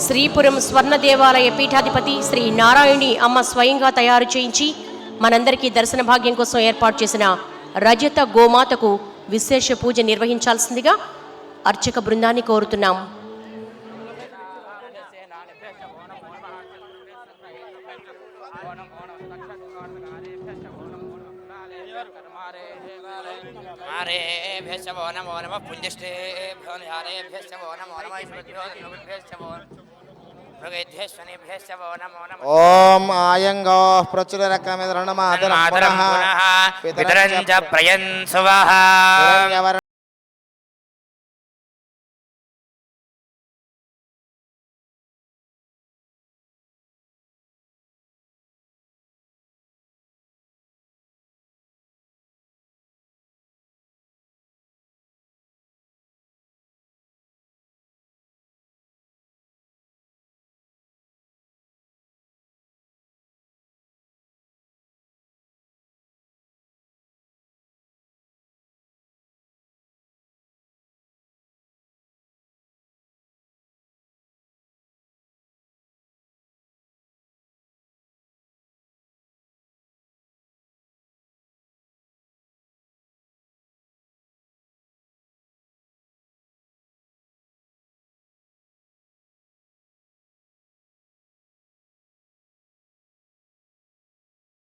శ్రీపురం స్వర్ణ దేవాలయ పీఠాధిపతి శ్రీ నారాయణి అమ్మ స్వయంగా తయారు చేయించి మనందరికీ దర్శన భాగ్యం కోసం ఏర్పాటు చేసిన రజత గోమాతకు విశేష పూజ నిర్వహించాల్సిందిగా అర్చక బృందాన్ని కోరుతున్నాం. ఓం ఆయంగో ప్రచురకమిదరణమాదరం పితరంచ ప్రయన్సువః.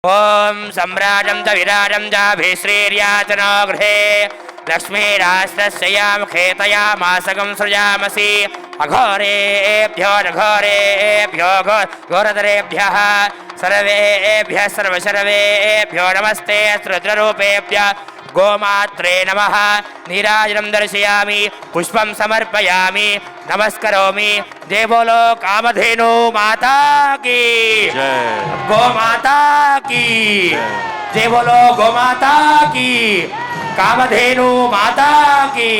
ఓం సమ్రాజం చ విరాజం చ భీశ్రీర్యాచనో గృహే లక్ష్మీరాస్తస్యాం ఖేతయామాసగం సృజామసి అఘోరేభ్యో నఘోరేభ్యో ఘోరతరేభ్యః సర్వేభ్యః సర్వశర్వేభ్యో నమస్తే రుద్రరూపేభ్యః గోమాత్రే నమః. నీరాజనం దర్శయామి, పుష్పం సమర్పయామి, నమస్కరోమి. జై బోలో కామధేను మాతా కీ, గోమాతా కీ. జై బోలో గోమాతా కీ, కామధేను మాతా కీ.